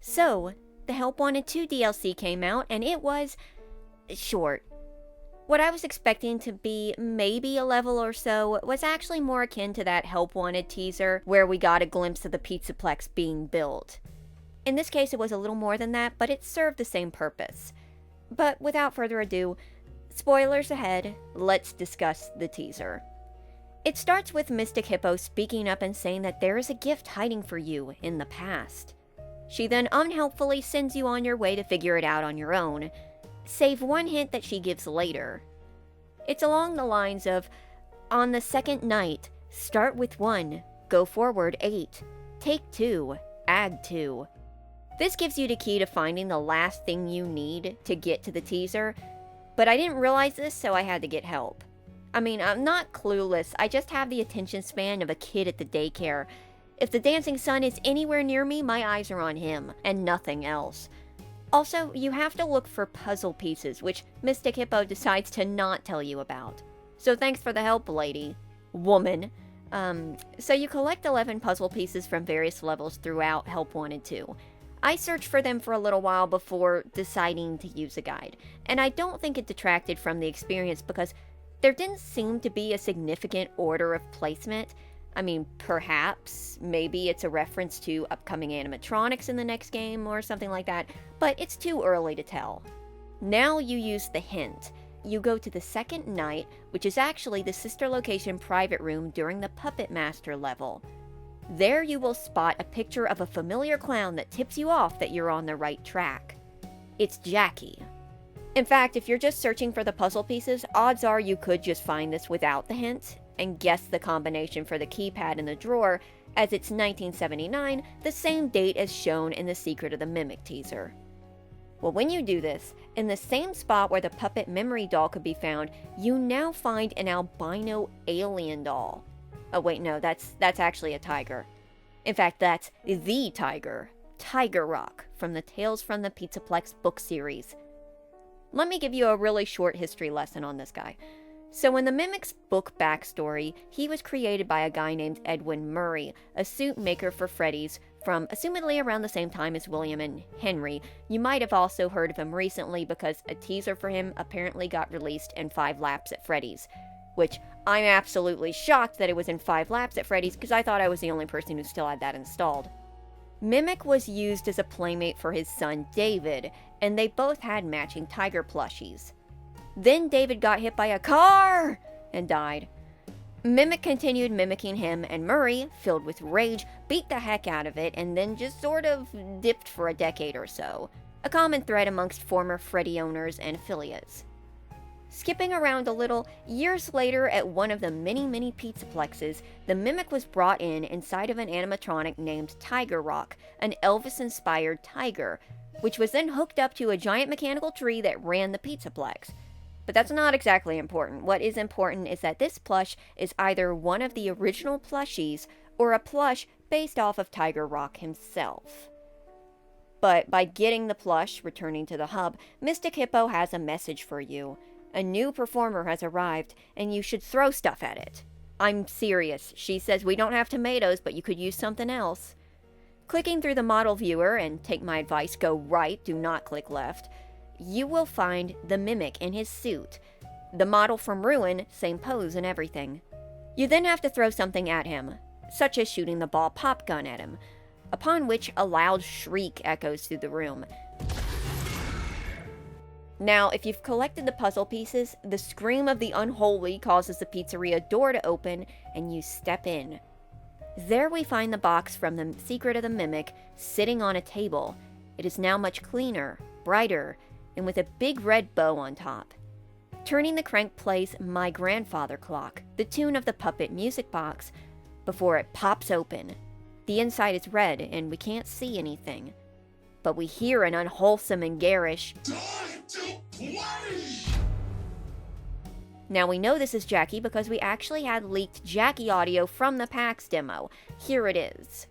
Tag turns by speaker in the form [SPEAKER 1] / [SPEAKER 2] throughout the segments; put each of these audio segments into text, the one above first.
[SPEAKER 1] So, the Help Wanted 2 DLC came out, and it was short. What I was expecting to be maybe a level or so was actually more akin to that Help Wanted teaser where we got a glimpse of the Pizzaplex being built. In this case, it was a little more than that, but it served the same purpose. But without further ado, spoilers ahead, let's discuss the teaser. It starts with Mystic Hippo speaking up and saying that there is a gift hiding for you in the past. She then unhelpfully sends you on your way to figure it out on your own, save one hint that she gives later. It's along the lines of, on the second night, start with 1, go forward 8, take 2, add 2. This gives you the key to finding the last thing you need to get to the teaser, but I didn't realize this, so I had to get help. I mean, I'm not clueless, I just have the attention span of a kid at the daycare. If the dancing sun is anywhere near me, my eyes are on him, and nothing else. Also, you have to look for puzzle pieces, which Mystic Hippo decides to not tell you about. So thanks for the help, lady. Woman. So you collect 11 puzzle pieces from various levels throughout Help Wanted 2. I searched for them for a little while before deciding to use a guide, and I don't think it detracted from the experience because there didn't seem to be a significant order of placement. I mean, perhaps, maybe it's a reference to upcoming animatronics in the next game or something like that, but it's too early to tell. Now you use the hint. You go to the second night, which is actually the sister location private room during the Puppet Master level. There you will spot a picture of a familiar clown that tips you off that you're on the right track. It's Jackie. In fact, if you're just searching for the puzzle pieces, odds are you could just find this without the hint, and guess the combination for the keypad in the drawer, as it's 1979, the same date as shown in the Secret of the Mimic teaser. Well, when you do this, in the same spot where the puppet memory doll could be found, you now find an albino alien doll. Oh wait, no, that's actually a tiger. In fact, that's the tiger, Tiger Rock, from the Tales from the Pizzaplex book series. Let me give you a really short history lesson on this guy. So in the Mimic's book backstory, he was created by a guy named Edwin Murray, a suit maker for Freddy's from assumedly around the same time as William and Henry. You might have also heard of him recently because a teaser for him apparently got released in 5 Laps at Freddy's, which I'm absolutely shocked that it was in 5 Laps at Freddy's because I thought I was the only person who still had that installed. Mimic was used as a playmate for his son David, and they both had matching tiger plushies. Then David got hit by a car and died. Mimic continued mimicking him, and Murray, filled with rage, beat the heck out of it and then just sort of dipped for a decade or so. A common thread amongst former Freddy owners and affiliates. Skipping around a little, years later at one of the many Pizzaplexes, the Mimic was brought in inside of an animatronic named Tiger Rock, an Elvis-inspired tiger, which was then hooked up to a giant mechanical tree that ran the Pizzaplex. But that's not exactly important. What is important is that this plush is either one of the original plushies or a plush based off of Tiger Rock himself. But by getting the plush, returning to the hub, Mystic Hippo has a message for you. A new performer has arrived, and you should throw stuff at it. I'm serious. She says we don't have tomatoes, but you could use something else. Clicking through the model viewer, and take my advice, go right, do not click left, you will find the Mimic in his suit. The model from Ruin, same pose and everything. You then have to throw something at him, such as shooting the ball pop gun at him, upon which a loud shriek echoes through the room. Now, if you've collected the puzzle pieces, the scream of the unholy causes the pizzeria door to open, and you step in. There we find the box from the Secret of the Mimic sitting on a table. It is now much cleaner, brighter, and with a big red bow on top. Turning the crank plays My Grandfather Clock, the tune of the puppet music box, before it pops open. The inside is red, and we can't see anything. But we hear an unwholesome and garish, "Time to play!" Now we know this is Jackie because we actually had leaked Jackie audio from the PAX demo. Here it is.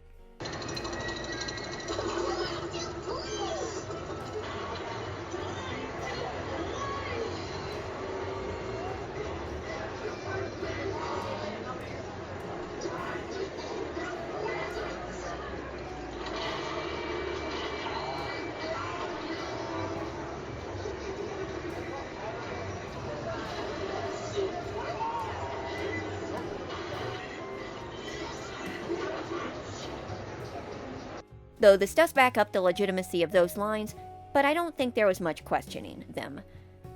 [SPEAKER 1] Though this does back up the legitimacy of those lines, but I don't think there was much questioning them.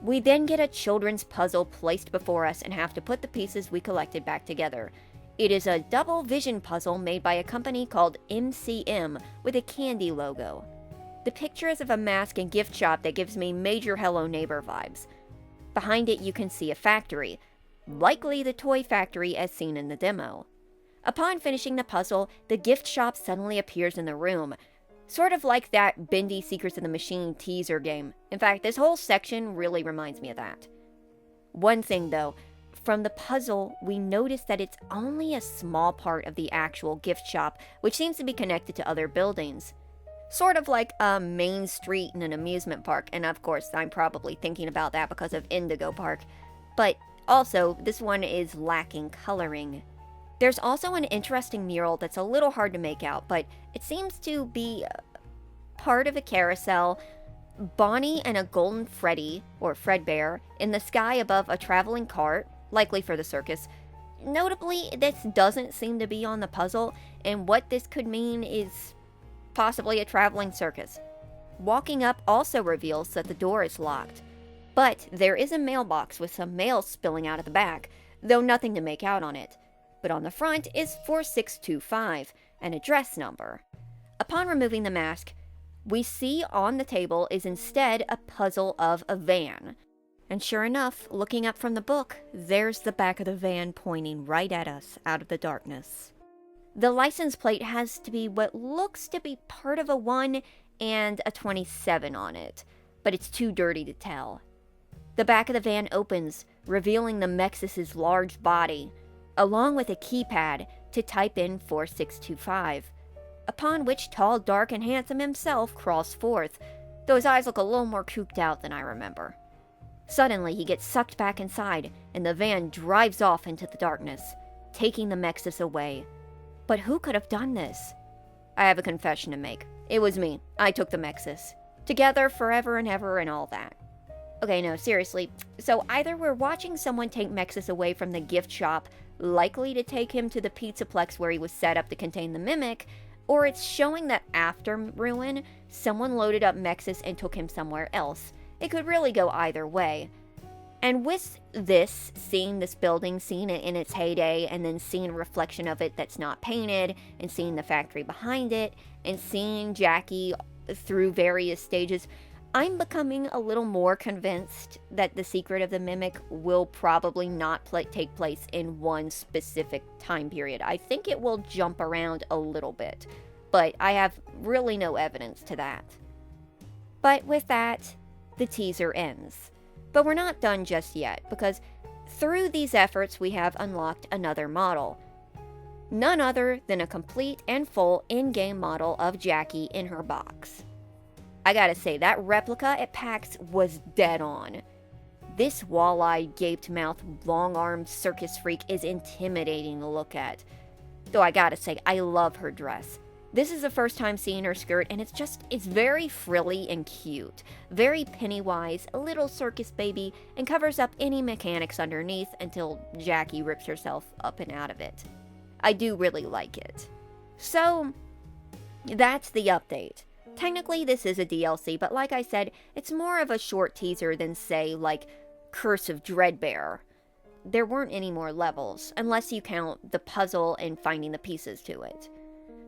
[SPEAKER 1] We then get a children's puzzle placed before us and have to put the pieces we collected back together. It is a double vision puzzle made by a company called MCM with a candy logo. The picture is of a mask and gift shop that gives me major Hello Neighbor vibes. Behind it you can see a factory, likely the toy factory as seen in the demo. Upon finishing the puzzle, the gift shop suddenly appears in the room, sort of like that Bendy Secrets of the Machine teaser game. In fact, this whole section really reminds me of that. One thing though, from the puzzle, we notice that it's only a small part of the actual gift shop, which seems to be connected to other buildings. Sort of like a main street in an amusement park, and of course, I'm probably thinking about that because of Indigo Park. But also, this one is lacking coloring. There's also an interesting mural that's a little hard to make out, but it seems to be part of a carousel, Bonnie and a golden Freddy, or Fredbear, in the sky above a traveling cart, likely for the circus. Notably, this doesn't seem to be on the puzzle, and what this could mean is possibly a traveling circus. Walking up also reveals that the door is locked, but there is a mailbox with some mail spilling out of the back, though nothing to make out on it. But on the front is 4625, an address number. Upon removing the mask, we see on the table is instead a puzzle of a van. And sure enough, looking up from the book, there's the back of the van pointing right at us out of the darkness. The license plate has to be what looks to be part of a 1 and a 27 on it, but it's too dirty to tell. The back of the van opens, revealing the MXES' large body, along with a keypad to type in 4625, upon which tall, dark, and handsome himself crawls forth, though his eyes look a little more cooped out than I remember. Suddenly, he gets sucked back inside, and the van drives off into the darkness, taking the MXES away. But who could have done this? I have a confession to make. It was me. I took the MXES. Together, forever and ever, and all that. Okay, no, seriously. So either we're watching someone take MXES away from the gift shop, likely to take him to the Pizzaplex where he was set up to contain the mimic, or it's showing that after Ruin, someone loaded up MXES and took him somewhere else. It could really go either way. And with this, seeing this building, seeing it in its heyday, and then seeing a reflection of it that's not painted, and seeing the factory behind it, and seeing Jackie through various stages, I'm becoming a little more convinced that the secret of the mimic will probably not take place in one specific time period. I think it will jump around a little bit, but I have really no evidence to that. But with that, the teaser ends. But we're not done just yet, because through these efforts we have unlocked another model. None other than a complete and full in-game model of Jackie in her box. I gotta say, that replica at PAX was dead on. This wall-eyed, gaped-mouthed, long-armed circus freak is intimidating to look at. Though I gotta say, I love her dress. This is the first time seeing her skirt, and it's very frilly and cute. Very Pennywise, a little circus baby, and covers up any mechanics underneath until Jackie rips herself up and out of it. I do really like it. So, that's the update. Technically, this is a DLC, but like I said, it's more of a short teaser than, say, like Curse of Dreadbear. There weren't any more levels, unless you count the puzzle and finding the pieces to it.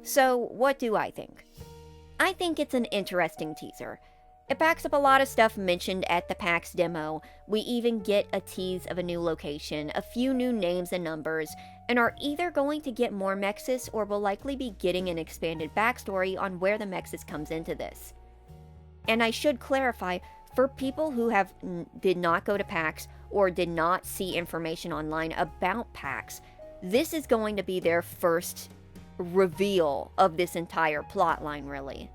[SPEAKER 1] So, what do I think? I think it's an interesting teaser. It backs up a lot of stuff mentioned at the PAX demo. We even get a tease of a new location, a few new names and numbers, and are either going to get more MXES or will likely be getting an expanded backstory on where the MXES comes into this. And I should clarify, for people who did not go to PAX or did not see information online about PAX, this is going to be their first reveal of this entire plotline, really.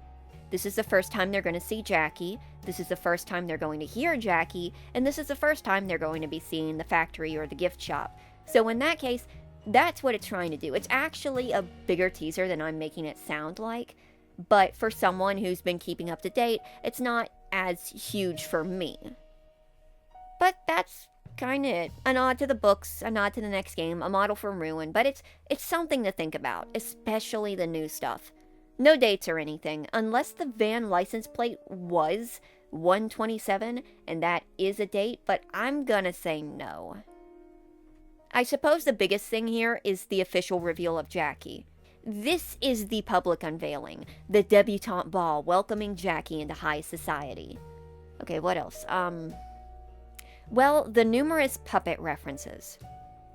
[SPEAKER 1] This is the first time they're going to see Jackie, this is the first time they're going to hear Jackie, and this is the first time they're going to be seeing the factory or the gift shop. So in that case, that's what it's trying to do. It's actually a bigger teaser than I'm making it sound like, but for someone who's been keeping up to date, it's not as huge for me. But that's kind of it. A nod to the books, a nod to the next game, a model from Ruin, but it's something to think about, especially the new stuff. No dates or anything, unless the van license plate was 127, and that is a date, but I'm gonna say no. I suppose the biggest thing here is the official reveal of Jackie. This is the public unveiling, the debutante ball welcoming Jackie into high society. Okay, what else? Well, the numerous puppet references.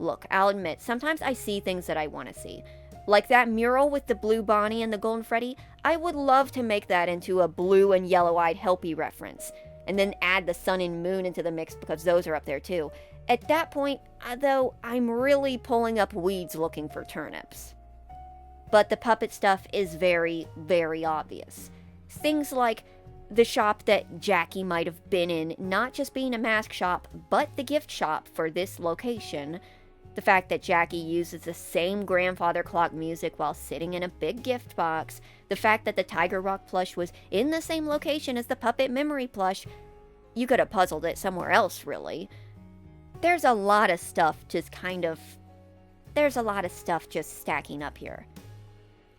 [SPEAKER 1] Look, I'll admit, sometimes I see things that I want to see. Like that mural with the blue Bonnie and the golden Freddy, I would love to make that into a blue and yellow-eyed Helpy reference, and then add the sun and moon into the mix because those are up there too. At that point, though, I'm really pulling up weeds looking for turnips. But the puppet stuff is very, very obvious. Things like the shop that Jackie might have been in, not just being a mask shop, but the gift shop for this location. The fact that Jackie uses the same grandfather clock music while sitting in a big gift box. The fact that the Tiger Rock plush was in the same location as the puppet memory plush. You could have puzzled it somewhere else, really. There's a lot of stuff just stacking up here.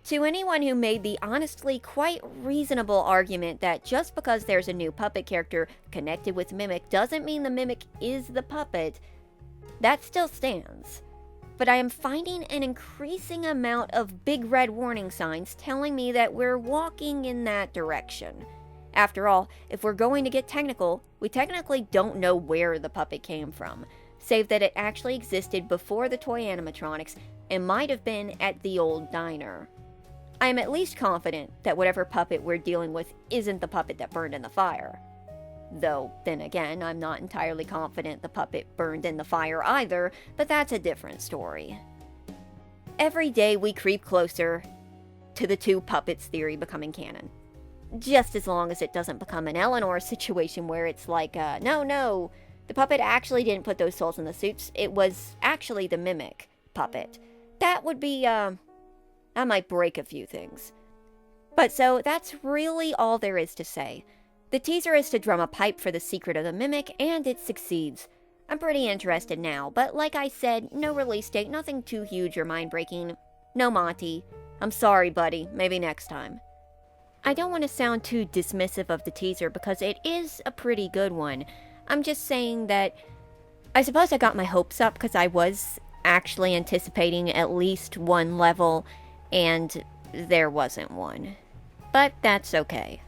[SPEAKER 1] To anyone who made the honestly quite reasonable argument that just because there's a new puppet character connected with Mimic doesn't mean the Mimic is the puppet, that still stands. But I am finding an increasing amount of big red warning signs telling me that we're walking in that direction. After all, if we're going to get technical, we technically don't know where the puppet came from, save that it actually existed before the toy animatronics and might have been at the old diner. I am at least confident that whatever puppet we're dealing with isn't the puppet that burned in the fire. Though, then again, I'm not entirely confident the puppet burned in the fire either, but that's a different story. Every day we creep closer to the two puppets theory becoming canon. Just as long as it doesn't become an Eleanor situation where it's like, no, the puppet actually didn't put those souls in the suits, it was actually the Mimic puppet. That would be, I might break a few things. But so, that's really all there is to say. The teaser is to drum a pipe for the secret of the Mimic, and it succeeds. I'm pretty interested now, but like I said, no release date, nothing too huge or mind-breaking. No Monty. I'm sorry, buddy. Maybe next time. I don't want to sound too dismissive of the teaser because it is a pretty good one. I'm just saying that I suppose I got my hopes up because I was actually anticipating at least one level, and there wasn't one. But that's okay.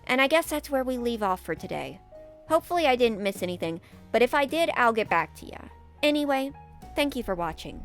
[SPEAKER 1] And I guess that's where we leave off for today. Hopefully I didn't miss anything, but if I did, I'll get back to ya. Anyway, thank you for watching.